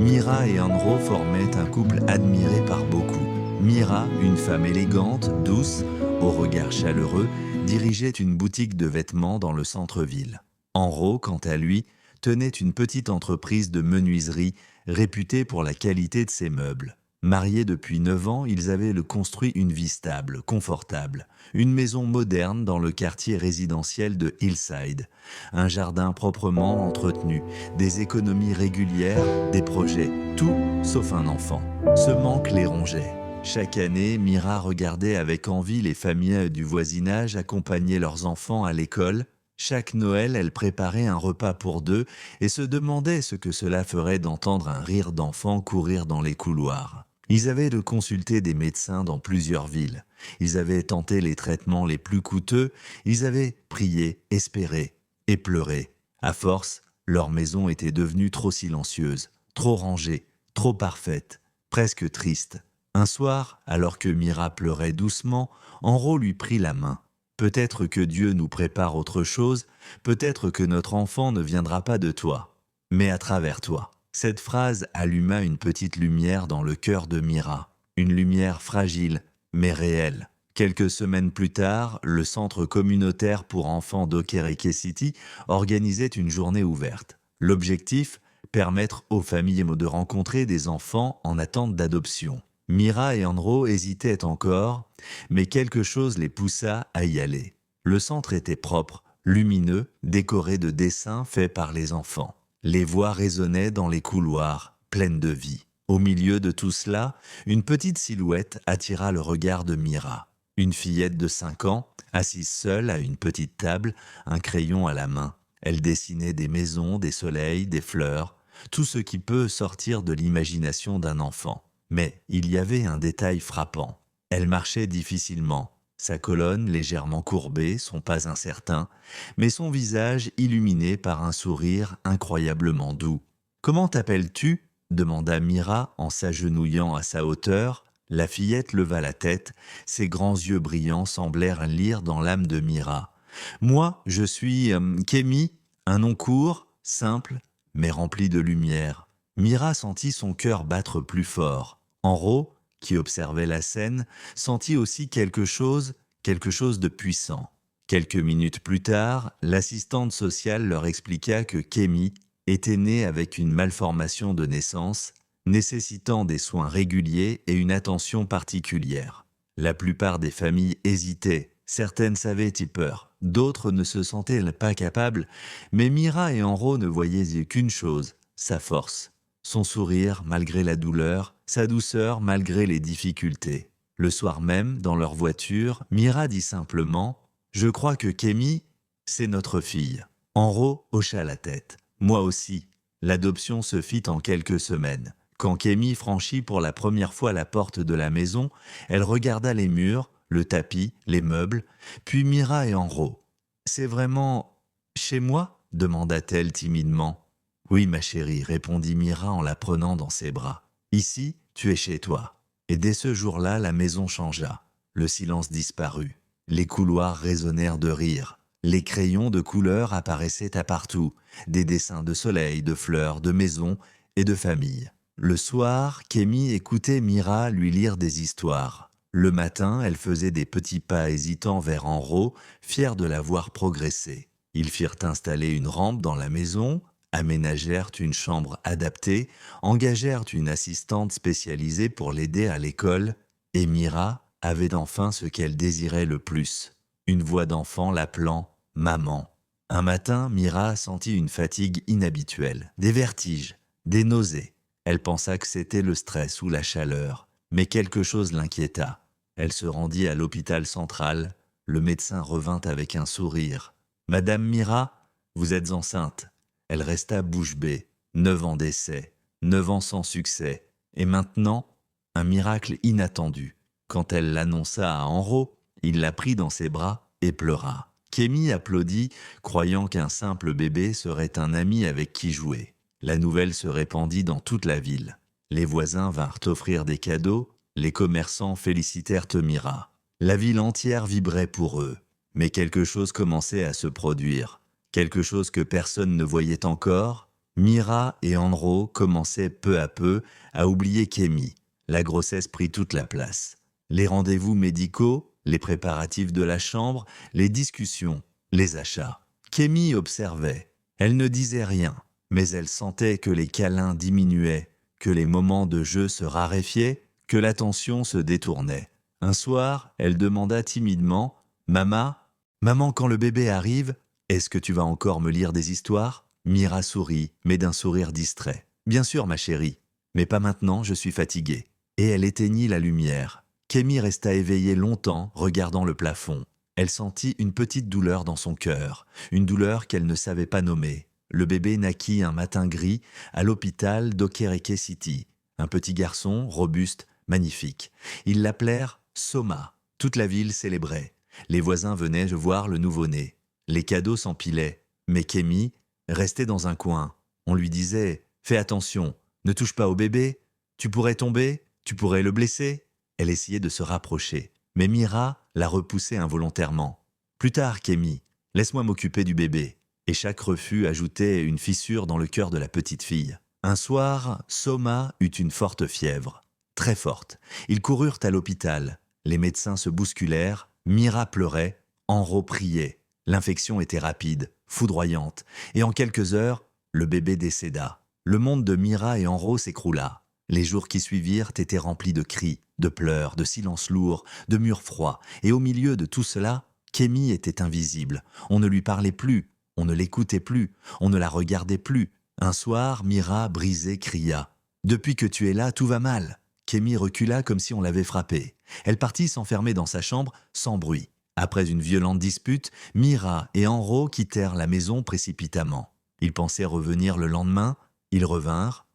Mira et Andro formaient un couple admiré par beaucoup. Mira, une femme élégante, douce, au regard chaleureux, dirigeait une boutique de vêtements dans le centre-ville. Andro, quant à lui, tenait une petite entreprise de menuiserie réputée pour la qualité de ses meubles. Mariés depuis 9 ans, ils avaient construit une vie stable, confortable, une maison moderne dans le quartier résidentiel de Hillside, un jardin proprement entretenu, des économies régulières, des projets, tout sauf un enfant. Ce manque les rongeait. Chaque année, Mira regardait avec envie les familles du voisinage accompagner leurs enfants à l'école. Chaque Noël, elle préparait un repas pour deux et se demandait ce que cela ferait d'entendre un rire d'enfant courir dans les couloirs. Ils avaient consulté des médecins dans plusieurs villes. Ils avaient tenté les traitements les plus coûteux. Ils avaient prié, espéré et pleuré. À force, leur maison était devenue trop silencieuse, trop rangée, trop parfaite, presque triste. Un soir, alors que Mira pleurait doucement, Enro lui prit la main. Peut-être que Dieu nous prépare autre chose, peut-être que notre enfant ne viendra pas de toi, mais à travers toi. Cette phrase alluma une petite lumière dans le cœur de Mira, une lumière fragile, mais réelle. Quelques semaines plus tard, le centre communautaire pour enfants d'Okereke City organisait une journée ouverte. L'objectif, permettre aux familles de rencontrer des enfants en attente d'adoption. Mira et Andro hésitaient encore, mais quelque chose les poussa à y aller. Le centre était propre, lumineux, décoré de dessins faits par les enfants. Les voix résonnaient dans les couloirs, pleines de vie. Au milieu de tout cela, une petite silhouette attira le regard de Mira. Une fillette de 5 ans, assise seule à une petite table, un crayon à la main. Elle dessinait des maisons, des soleils, des fleurs, tout ce qui peut sortir de l'imagination d'un enfant. Mais il y avait un détail frappant. Elle marchait difficilement, sa colonne légèrement courbée, son pas incertain, mais son visage illuminé par un sourire incroyablement doux. « Comment t'appelles-tu » demanda Mira en s'agenouillant à sa hauteur. La fillette leva la tête, ses grands yeux brillants semblèrent lire dans l'âme de Mira. « Moi, je suis Kémy, un nom court, simple, mais rempli de lumière. » Mira sentit son cœur battre plus fort. Enro, qui observait la scène, sentit aussi quelque chose de puissant. Quelques minutes plus tard, l'assistante sociale leur expliqua que Kémy était née avec une malformation de naissance, nécessitant des soins réguliers et une attention particulière. La plupart des familles hésitaient, certaines avaient peur, d'autres ne se sentaient pas capables, mais Mira et Enro ne voyaient qu'une chose, sa force. Son sourire malgré la douleur, sa douceur malgré les difficultés. Le soir même, dans leur voiture, Mira dit simplement « Je crois que Kémy, c'est notre fille ». Enro hocha la tête. Moi aussi. L'adoption se fit en quelques semaines. Quand Kémy franchit pour la première fois la porte de la maison, elle regarda les murs, le tapis, les meubles, puis Mira et Enro. « C'est vraiment chez moi ?» demanda-t-elle timidement. « Oui, ma chérie, » répondit Mira en la prenant dans ses bras. « Ici, tu es chez toi. » Et dès ce jour-là, la maison changea. Le silence disparut. Les couloirs résonnèrent de rire. Les crayons de couleur apparaissaient à partout. Des dessins de soleil, de fleurs, de maisons et de familles. Le soir, Kémy écoutait Mira lui lire des histoires. Le matin, elle faisait des petits pas hésitants vers Enro, fière de la voir progresser. Ils firent installer une rampe dans la maison, aménagèrent une chambre adaptée, engagèrent une assistante spécialisée pour l'aider à l'école, et Mira avait enfin ce qu'elle désirait le plus, une voix d'enfant l'appelant « maman ». Un matin, Mira sentit une fatigue inhabituelle, des vertiges, des nausées. Elle pensa que c'était le stress ou la chaleur, mais quelque chose l'inquiéta. Elle se rendit à l'hôpital central. Le médecin revint avec un sourire. « Madame Mira, vous êtes enceinte. » Elle resta bouche bée. 9 ans d'essai, 9 ans sans succès. Et maintenant, un miracle inattendu. Quand elle l'annonça à Enro, il la prit dans ses bras et pleura. Kémy applaudit, croyant qu'un simple bébé serait un ami avec qui jouer. La nouvelle se répandit dans toute la ville. Les voisins vinrent offrir des cadeaux, les commerçants félicitèrent Mira. La ville entière vibrait pour eux. Mais quelque chose commençait à se produire. Quelque chose que personne ne voyait encore, Mira et Andro commençaient peu à peu à oublier Kémy. La grossesse prit toute la place. Les rendez-vous médicaux, les préparatifs de la chambre, les discussions, les achats. Kémy observait. Elle ne disait rien, mais elle sentait que les câlins diminuaient, que les moments de jeu se raréfiaient, que l'attention se détournait. Un soir, elle demanda timidement « Maman, quand le bébé arrive, est-ce que tu vas encore me lire des histoires ?» Mira sourit, mais d'un sourire distrait. « Bien sûr, ma chérie, mais pas maintenant, je suis fatiguée. » Et elle éteignit la lumière. Kémy resta éveillée longtemps, regardant le plafond. Elle sentit une petite douleur dans son cœur, une douleur qu'elle ne savait pas nommer. Le bébé naquit un matin gris à l'hôpital d'Okereke City. Un petit garçon, robuste, magnifique. Ils l'appelèrent Soma. Toute la ville célébrait. Les voisins venaient voir le nouveau-né. Les cadeaux s'empilaient. Mais Kémy restait dans un coin. On lui disait « Fais attention, ne touche pas au bébé, tu pourrais tomber, tu pourrais le blesser ». Elle essayait de se rapprocher. Mais Mira la repoussait involontairement. « Plus tard, Kémy, laisse-moi m'occuper du bébé. » Et chaque refus ajoutait une fissure dans le cœur de la petite fille. Un soir, Soma eut une forte fièvre. Très forte. Ils coururent à l'hôpital. Les médecins se bousculèrent. Mira pleurait. Andro priait. L'infection était rapide, foudroyante. Et en quelques heures, le bébé décéda. Le monde de Mira et Andro s'écroula. Les jours qui suivirent étaient remplis de cris, de pleurs, de silences lourds, de murs froids. Et au milieu de tout cela, Kémy était invisible. On ne lui parlait plus. On ne l'écoutait plus, on ne la regardait plus. Un soir, Mira, brisée, cria « Depuis que tu es là, tout va mal !» Kémy recula comme si on l'avait frappée. Elle partit s'enfermer dans sa chambre sans bruit. Après une violente dispute, Mira et Andro quittèrent la maison précipitamment. Ils pensaient revenir le lendemain, ils revinrent.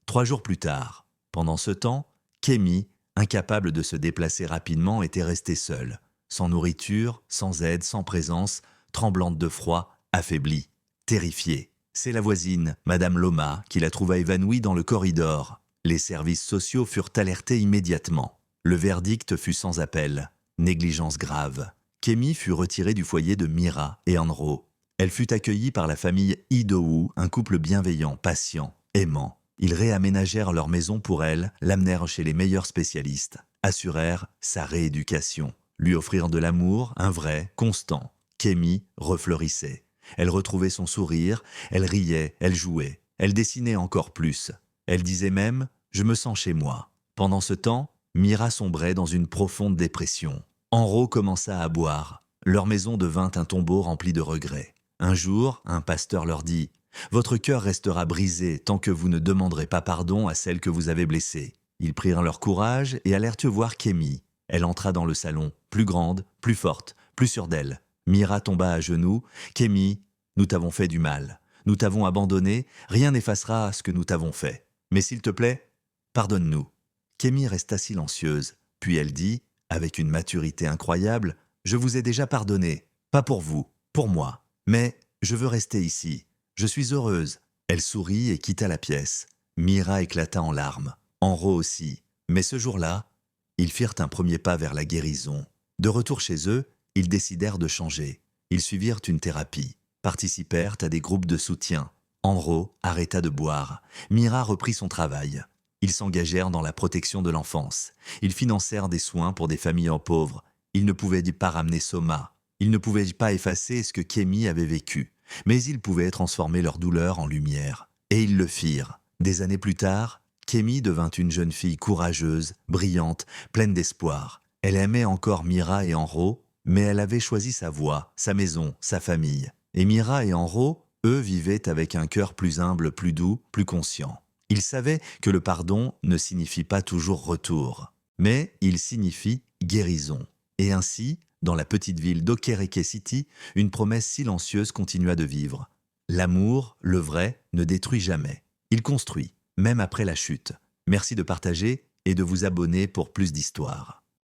3 jours plus tard. Pendant ce temps, Kémy, incapable de se déplacer rapidement, était restée seule. Sans nourriture, sans aide, sans présence, tremblante de froid, affaiblie, terrifiée. C'est la voisine, Madame Loma, qui la trouva évanouie dans le corridor. Les services sociaux furent alertés immédiatement. Le verdict fut sans appel. Négligence grave. Kémy fut retirée du foyer de Mira et Andro. Elle fut accueillie par la famille Idowu, un couple bienveillant, patient, aimant. Ils réaménagèrent leur maison pour elle, l'amenèrent chez les meilleurs spécialistes, assurèrent sa rééducation, lui offrirent de l'amour, un vrai, constant. Kémy refleurissait. Elle retrouvait son sourire, elle riait, elle jouait, elle dessinait encore plus. Elle disait même « Je me sens chez moi ». Pendant ce temps, Mira sombrait dans une profonde dépression. Andro commença à boire. Leur maison devint un tombeau rempli de regrets. Un jour, un pasteur leur dit « Votre cœur restera brisé tant que vous ne demanderez pas pardon à celle que vous avez blessée. » Ils prirent leur courage et allèrent voir Kémy. Elle entra dans le salon, plus grande, plus forte, plus sûre d'elle. Mira tomba à genoux. « Kémy, nous t'avons fait du mal. Nous t'avons abandonné. Rien n'effacera ce que nous t'avons fait. Mais s'il te plaît, pardonne-nous. » Kémy resta silencieuse. Puis elle dit, avec une maturité incroyable, « Je vous ai déjà pardonné. Pas pour vous, pour moi. Mais je veux rester ici. Je suis heureuse. » Elle sourit et quitta la pièce. Mira éclata en larmes. Andro aussi. Mais ce jour-là, ils firent un premier pas vers la guérison. De retour chez eux, ils décidèrent de changer. Ils suivirent une thérapie, participèrent à des groupes de soutien. Andro arrêta de boire. Mira reprit son travail. Ils s'engagèrent dans la protection de l'enfance. Ils financèrent des soins pour des familles en pauvres. Ils ne pouvaient pas ramener Soma. Ils ne pouvaient pas effacer ce que Kémy avait vécu. Mais ils pouvaient transformer leur douleur en lumière. Et ils le firent. Des années plus tard, Kémy devint une jeune fille courageuse, brillante, pleine d'espoir. Elle aimait encore Mira et Andro, mais elle avait choisi sa voie, sa maison, sa famille. Et Mira et Andro, eux, vivaient avec un cœur plus humble, plus doux, plus conscient. Ils savaient que le pardon ne signifie pas toujours retour, mais il signifie guérison. Et ainsi, dans la petite ville d'Okereke City, une promesse silencieuse continua de vivre. L'amour, le vrai, ne détruit jamais. Il construit, même après la chute. Merci de partager et de vous abonner pour plus d'histoires.